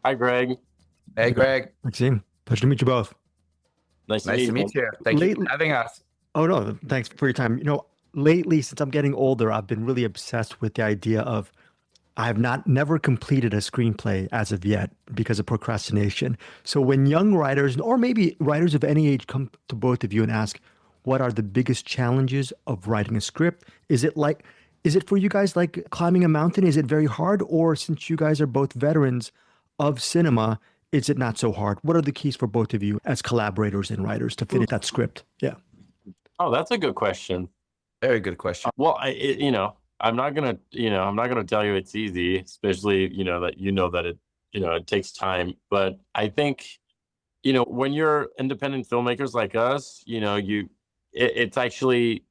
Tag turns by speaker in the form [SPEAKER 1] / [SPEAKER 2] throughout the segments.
[SPEAKER 1] Hi, Greg.
[SPEAKER 2] Hey, Greg.
[SPEAKER 3] Maxime, pleasure to meet you both.
[SPEAKER 1] Nice to
[SPEAKER 2] Nice to
[SPEAKER 1] meet
[SPEAKER 2] meet
[SPEAKER 1] you.
[SPEAKER 2] you. Thank you for
[SPEAKER 3] Lately,
[SPEAKER 2] having us.
[SPEAKER 3] oh no, thanks for your time. Lately, since I'm getting older, I've been really obsessed with the idea of I have not never completed a screenplay as of yet because of procrastination. So when young writers, or maybe writers of any age, come to both of you and ask, what are the biggest challenges of writing a script? Is it for you guys like climbing a mountain? Is it very hard? Or since you guys are both veterans of cinema, is it not so hard? What are the keys for both of you as collaborators and writers to finish that script? Yeah.
[SPEAKER 1] Oh, that's a good question.
[SPEAKER 2] Very good question.
[SPEAKER 1] Well, I'm not gonna tell you it's easy, especially, that it takes time. But I think, when you're independent filmmakers like us, it's actually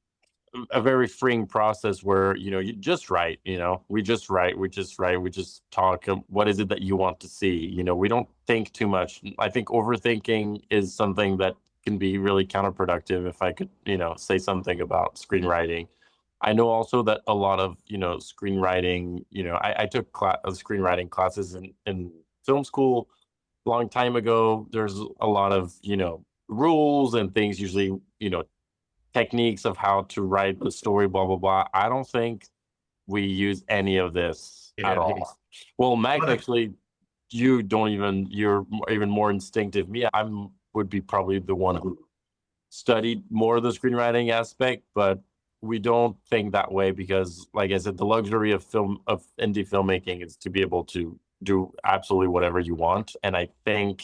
[SPEAKER 1] a very freeing process where, you just write, we just talk. What is it that you want to see? We don't think too much. I think overthinking is something that can be really counterproductive. If I could, say something about screenwriting, I know also that a lot of, screenwriting, I took screenwriting classes in film school a long time ago. There's a lot of, rules and things, usually, techniques of how to write the story, blah, blah, blah. I don't think we use any of this at
[SPEAKER 2] Yeah.
[SPEAKER 1] all. Well, Max, actually, you're even more instinctive. Me, would be probably the one who studied more of the screenwriting aspect, but we don't think that way because, like I said, the luxury of indie filmmaking is to be able to do absolutely whatever you want. And I think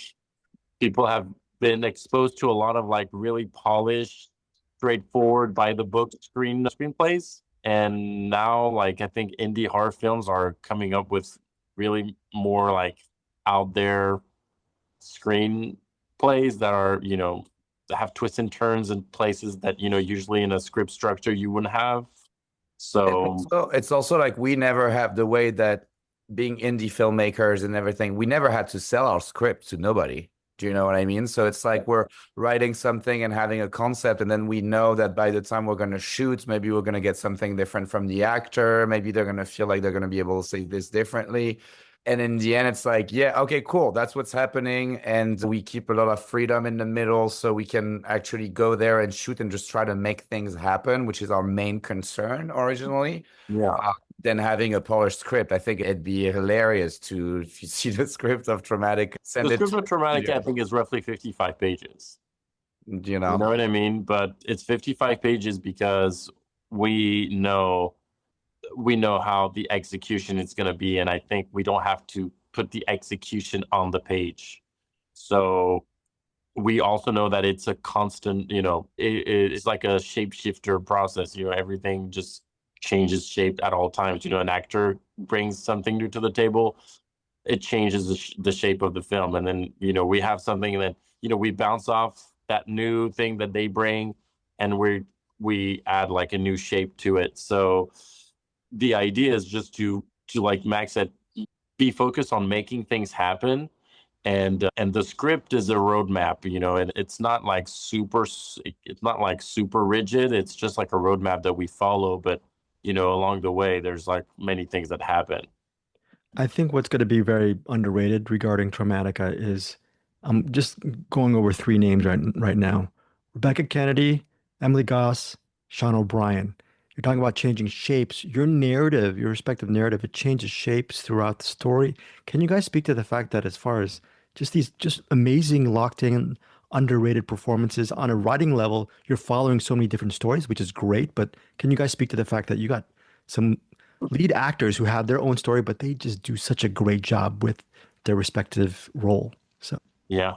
[SPEAKER 1] people have been exposed to a lot of like really polished, straightforward by the book screenplays. And now, like, I think indie horror films are coming up with really more like out there screenplays that are, that have twists and turns and places that, usually in a script structure you wouldn't have. So
[SPEAKER 2] It's also like we never have the way that being indie filmmakers and everything, we never had to sell our script to nobody. Do you know what I mean? So it's like we're writing something and having a concept, and then we know that by the time we're going to shoot, maybe we're going to get something different from the actor. Maybe they're going to feel like they're going to be able to say this differently. And in the end, it's like, yeah, okay, cool. That's what's happening. And we keep a lot of freedom in the middle so we can actually go there and shoot and just try to make things happen, which is our main concern originally.
[SPEAKER 1] yeah.
[SPEAKER 2] Than having a polished script. I think it'd be hilarious to, if you see the script of Traumatic,
[SPEAKER 1] The
[SPEAKER 2] send it
[SPEAKER 1] script
[SPEAKER 2] to
[SPEAKER 1] of Traumatica, I
[SPEAKER 2] you,
[SPEAKER 1] think, is roughly 55 pages.
[SPEAKER 2] you
[SPEAKER 1] You
[SPEAKER 2] know.
[SPEAKER 1] know what I mean? But it's 55 pages because we know we know how the execution is going to be, and I think we don't have to put the execution on the page. So we also know that it's a constant, it's like a shapeshifter process. Everything just changes shape at all times. An actor brings something new to the table, it changes the shape of the film, and then we have something that we bounce off that new thing that they bring, and we add like a new shape to it. So the idea is just to like Max said, be focused on making things happen, and the script is a roadmap, and it's not like super rigid. It's just like a roadmap that we follow, but along the way there's like many things that happen.
[SPEAKER 3] I think what's going to be very underrated regarding Traumatica is I'm just going over three names right now. Rebekah Kennedy, Emily Goss, Sean O'Brien. You're talking about changing shapes. Your narrative, your respective narrative, it changes shapes throughout the story. Can you guys speak to the fact that as far as just these just amazing locked in, underrated performances on a writing level, you're following so many different stories, which is great. But can you guys speak to the fact that you got some lead actors who have their own story, but they just do such a great job with their respective role. So
[SPEAKER 1] Yeah,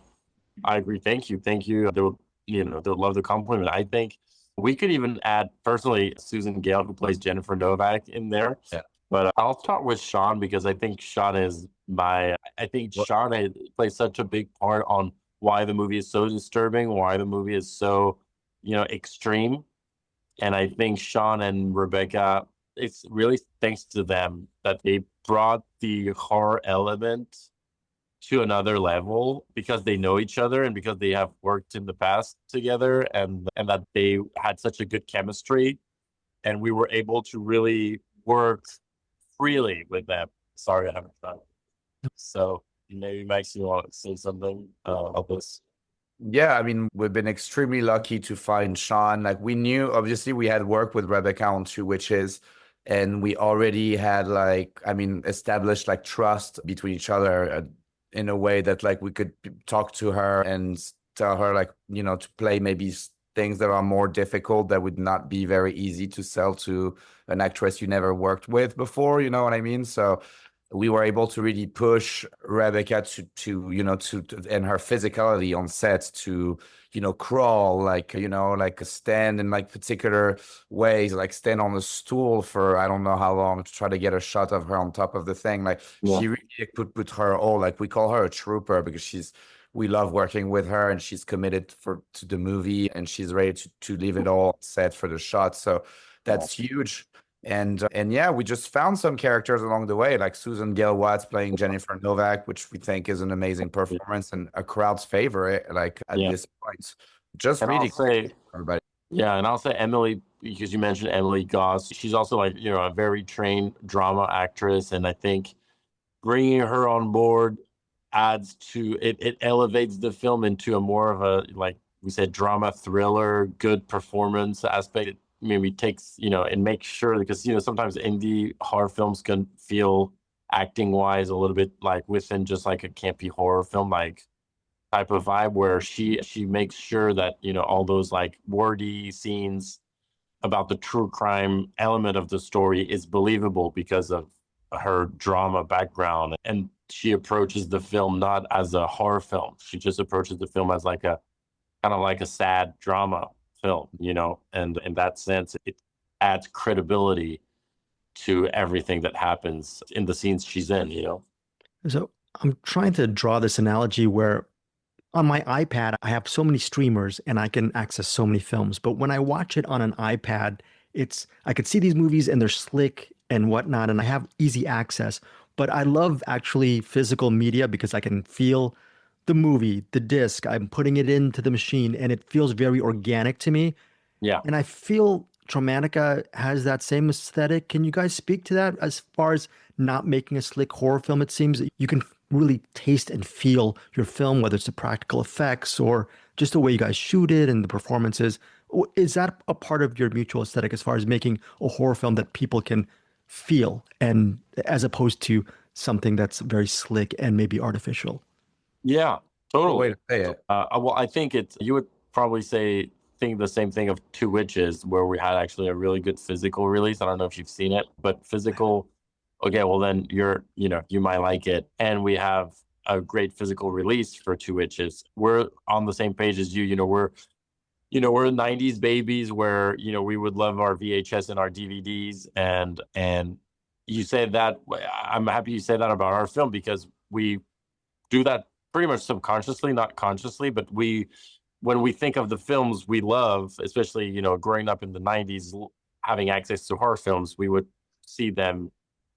[SPEAKER 1] I agree. Thank you. They'll love the compliment. I think we could even add personally Susan Gale, who plays Jennifer Novak, in there.
[SPEAKER 2] Yeah.
[SPEAKER 1] But I'll start with Sean because I think Sean is my. I think
[SPEAKER 2] Well,
[SPEAKER 1] Sean plays such a big part on why the movie is so disturbing, why the movie is so, extreme. And I think Sean and Rebecca, it's really thanks to them that they brought the horror element to another level because they know each other and because they have worked in the past together, and that they had such a good chemistry, and we were able to really work freely with them. Sorry, I haven't done. So maybe Maxime, you want to say something about this?
[SPEAKER 2] Yeah, I mean, we've been extremely lucky to find Sean. Like, we knew, obviously, we had worked with Rebekah on Two Witches, and we already had, like, I mean, established like trust between each other in a way that like we could talk to her and tell her, like, you know, to play maybe things that are more difficult that would not be very easy to sell to an actress you never worked with before. You know what I mean? So we were able to really push Rebekah to you know to and her physicality on set to, you know, crawl, like, you know, like stand in like particular ways, like stand on a stool for I don't know how long to try to get a shot of her on top of the thing. Like,
[SPEAKER 1] Yeah.
[SPEAKER 2] she really could put her all, like, we call her a trooper because we love working with her, and she's committed to the movie, and she's ready to leave it all set for the shot. So that's huge. And yeah, we just found some characters along the way, like Susan Gale Watts playing Jennifer Novak, which we think is an amazing performance and a crowd's favorite, like, at
[SPEAKER 1] Yeah.
[SPEAKER 2] this point. Just
[SPEAKER 1] And
[SPEAKER 2] really
[SPEAKER 1] I'll say,
[SPEAKER 2] everybody.
[SPEAKER 1] yeah, and I'll say Emily, because you mentioned Emily Goss. She's also like, you know, a very trained drama actress, and I think bringing her on board adds to it. It elevates the film into a more of a, like we said, drama thriller, good performance aspect. It maybe takes, you know, and makes sure, because, you know, sometimes indie horror films can feel acting wise a little bit like within just like a campy horror film like type of vibe, where she makes sure that, you know, all those like wordy scenes about the true crime element of the story is believable because of her drama background. And she approaches the film not as a horror film. She just approaches the film as like a kind of like a sad drama film, you know, and in that sense, it adds credibility to everything that happens in the scenes she's in, you know.
[SPEAKER 3] So I'm trying to draw this analogy where on my iPad, I have so many streamers and I can access so many films. But when I watch it on an iPad, I could see these movies and they're slick and whatnot, and I have easy access. But I love actually physical media because I can feel the movie, the disc, I'm putting it into the machine, and it feels very organic to me.
[SPEAKER 1] Yeah.
[SPEAKER 3] And I feel Traumatika has that same aesthetic. Can you guys speak to that as far as not making a slick horror film? It seems that you can really taste and feel your film, whether it's the practical effects or just the way you guys shoot it and the performances. Is that a part of your mutual aesthetic as far as making a horror film that people can feel, and as opposed to something that's very slick and maybe artificial?
[SPEAKER 1] Yeah, totally.
[SPEAKER 2] Way to say it.
[SPEAKER 1] Well, I think you would probably think the same thing of Two Witches, where we had actually a really good physical release. I don't know if you've seen it, but physical, okay, well then you might like it. And we have a great physical release for Two Witches. We're on the same page as you. We're 90s babies where, we would love our VHS and our DVDs, and you said that. I'm happy you said that about our film, because we do that pretty much subconsciously, not consciously, but when we think of the films we love, especially, growing up in the 90s, having access to horror films, we would see them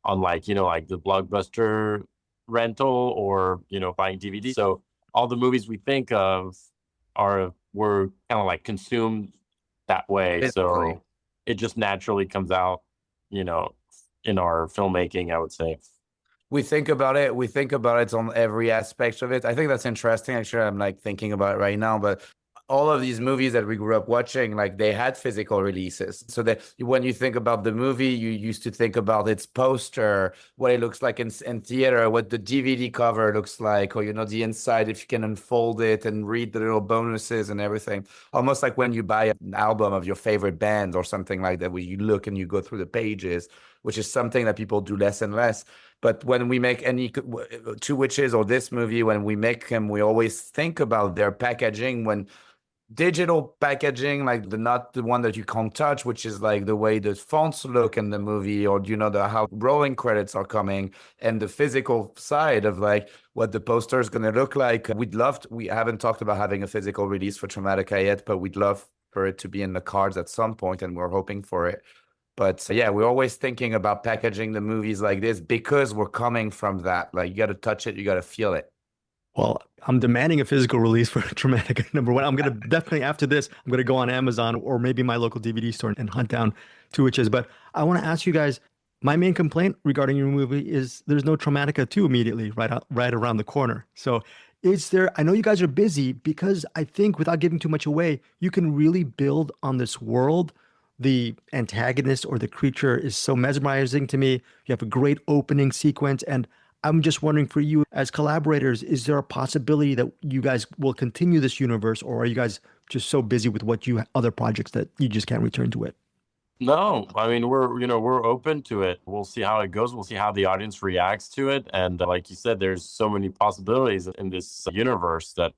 [SPEAKER 1] on like the Blockbuster rental or, buying DVD. So all the movies we think of were kind of like consumed that way. So it just naturally comes out, in our filmmaking, I would say.
[SPEAKER 2] We think about it on every aspect of it. I think that's interesting. Actually, I'm like thinking about it right now, but all of these movies that we grew up watching, like, they had physical releases. So that when you think about the movie, you used to think about its poster, what it looks like in theater, what the DVD cover looks like, or, the inside, if you can unfold it and read the little bonuses and everything. Almost like when you buy an album of your favorite band or something like that, where you look and you go through the pages, which is something that people do less and less. But when we make any Two Witches or this movie, when we make them, we always think about their packaging. When digital packaging, like not the one that you can't touch, which is like the way the fonts look in the movie, or how rolling credits are coming, and the physical side of like what the poster is going to look like. We haven't talked about having a physical release for Traumatika yet, but we'd love for it to be in the cards at some point, and we're hoping for it. But yeah, we're always thinking about packaging the movies like this because we're coming from that. Like, you got to touch it, you got to feel it.
[SPEAKER 3] Well, I'm demanding a physical release for Traumatika #1. I'm going to definitely, after this, I'm going to go on Amazon or maybe my local DVD store and hunt down Two Witches. But I want to ask you guys, My main complaint regarding your movie is there's no Traumatika 2 immediately right around the corner. So is there, I know you guys are busy because I think without giving too much away, you can really build on this world. The antagonist or the creature is so mesmerizing to me. You have a great opening sequence. And I'm just wondering for you as collaborators, is there a possibility that you guys will continue this universe, or are you guys just so busy with other projects that you just can't return to it?
[SPEAKER 1] No, I mean, we're open to it. We'll see how it goes. We'll see how the audience reacts to it. And like you said, there's so many possibilities in this universe that,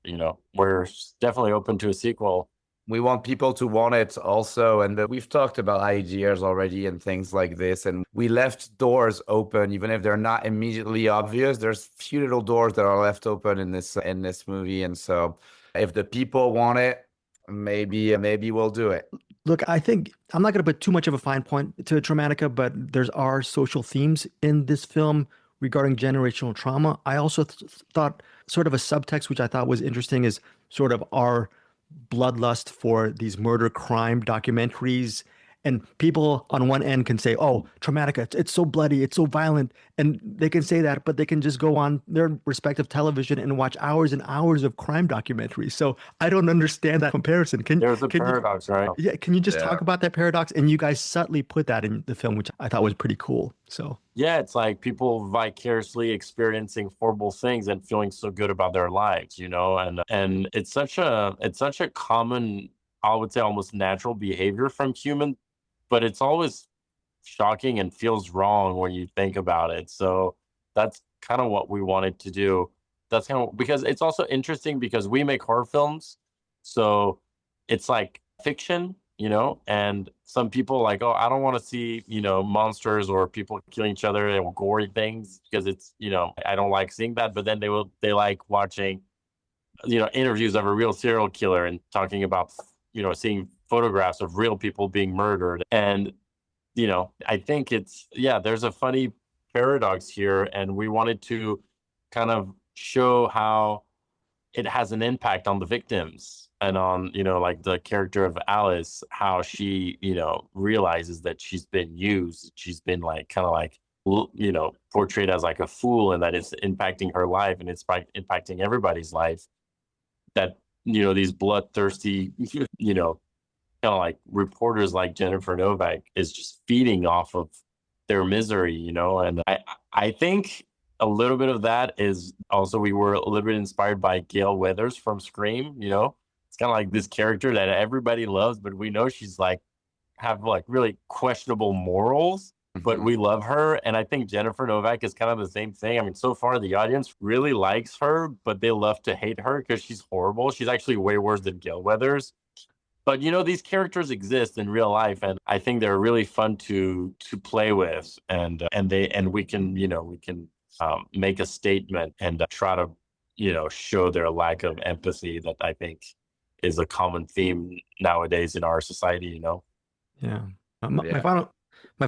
[SPEAKER 1] we're definitely open to a sequel.
[SPEAKER 2] We want people to want it also. And we've talked about ideas already and things like this. And we left doors open, even if they're not immediately obvious. There's few little doors that are left open in this movie. And so if the people want it, maybe we'll do it.
[SPEAKER 3] Look, I think I'm not going to put too much of a fine point to Traumatika, but there's are social themes in this film regarding generational trauma. I also thought sort of a subtext, which I thought was interesting, is sort of our bloodlust for these murder crime documentaries. And people on one end can say, oh, Traumatika, it's so bloody, it's so violent. And they can say that, but they can just go on their respective television and watch hours and hours of crime documentaries. So I don't understand that comparison.
[SPEAKER 1] There's a paradox, right?
[SPEAKER 3] Yeah, can you just talk about that paradox? And you guys subtly put that in the film, which I thought was pretty cool. So
[SPEAKER 1] yeah, it's like people vicariously experiencing horrible things and feeling so good about their lives, and it's such a common, I would say, almost natural behavior from humans, but it's always shocking and feels wrong when you think about it. So that's kind of what we wanted to do. That's kind of because it's also interesting because we make horror films. So it's like fiction, and some people like, oh, I don't want to see, monsters or people killing each other and gory things because it's, I don't like seeing that. But then they like watching, interviews of a real serial killer and talking about, seeing photographs of real people being murdered. And, I think there's a funny paradox here. And we wanted to kind of show how it has an impact on the victims and on, like the character of Alice, how she, realizes that she's been used. She's been like, kind of like, portrayed as like a fool, and that it's impacting her life and it's impacting everybody's life. That, these bloodthirsty, kind of like reporters like Jennifer Novak is just feeding off of their misery, and I think a little bit of that is also, we were a little bit inspired by Gail Weathers from Scream. It's kind of like this character that everybody loves, but we know she's like have like really questionable morals, but we love her. And I think Jennifer Novak is kind of the same thing. I mean, so far the audience really likes her, but they love to hate her because she's horrible. She's actually way worse than Gail Weathers. But these characters exist in real life, and I think they're really fun to play with, and we can make a statement and try to show their lack of empathy that I think is a common theme nowadays in our society.
[SPEAKER 3] Yeah. My final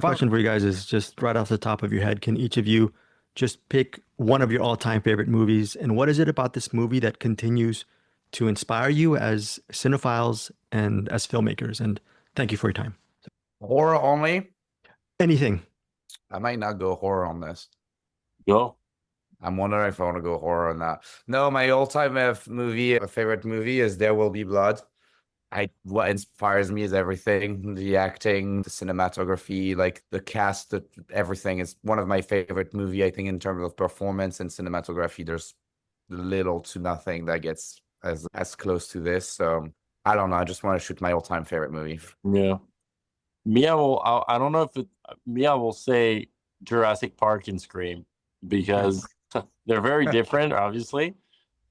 [SPEAKER 3] question for you guys is just right off the top of your head. Can each of you just pick one of your all-time favorite movies, and what is it about this movie that continues to inspire you as cinephiles and as filmmakers? And thank you for your time.
[SPEAKER 2] Horror only?
[SPEAKER 3] Anything.
[SPEAKER 2] I might not go horror on this.
[SPEAKER 1] Go.
[SPEAKER 2] I'm wondering if I want to go horror or not. No, my all-time favorite movie is There Will Be Blood. What inspires me is everything, the acting, the cinematography, like the cast, everything is one of my favorite movie. I think in terms of performance and cinematography, there's little to nothing that gets as close to this. So I don't know. I just want to shoot my all-time favorite movie.
[SPEAKER 1] Yeah. I don't know if I will say Jurassic Park and Scream, because they're very different, obviously,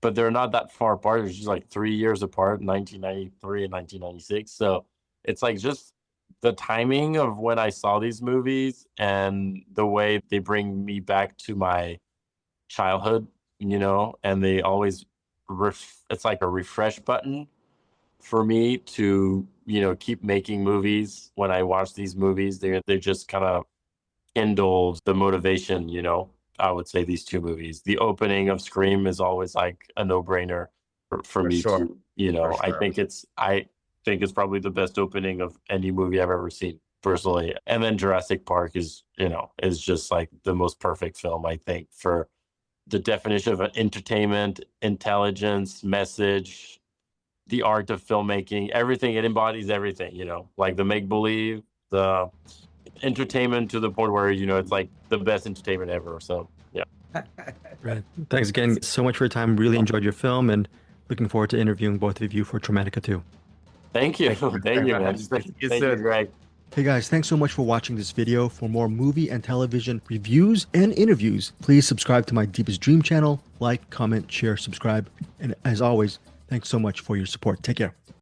[SPEAKER 1] but they're not that far apart. They're just like 3 years apart, 1993 and 1996. So it's like just the timing of when I saw these movies and the way they bring me back to my childhood, and they always, it's like a refresh button for me to, keep making movies. When I watch these movies, they just kind of kindle the motivation, I would say these two movies. The opening of Scream is always like a no-brainer for me
[SPEAKER 2] sure.
[SPEAKER 1] to,
[SPEAKER 2] For sure.
[SPEAKER 1] I think it's probably the best opening of any movie I've ever seen. personally. And then Jurassic Park is just like the most perfect film, I think, for the definition of entertainment, intelligence, message, the art of filmmaking, everything. It embodies everything, like the make-believe, the entertainment to the point where, it's like the best entertainment ever. So, yeah.
[SPEAKER 3] Right. Thanks again so much for your time. Really enjoyed your film and looking forward to interviewing both of you for Traumatika 2.
[SPEAKER 1] Thank you. Thank you, man. Thank you, Greg.
[SPEAKER 3] Hey guys, thanks so much for watching this video. For more movie and television reviews and interviews, please subscribe to my Deepest Dream channel. Like, comment, share, subscribe. And as always, thanks so much for your support. Take care.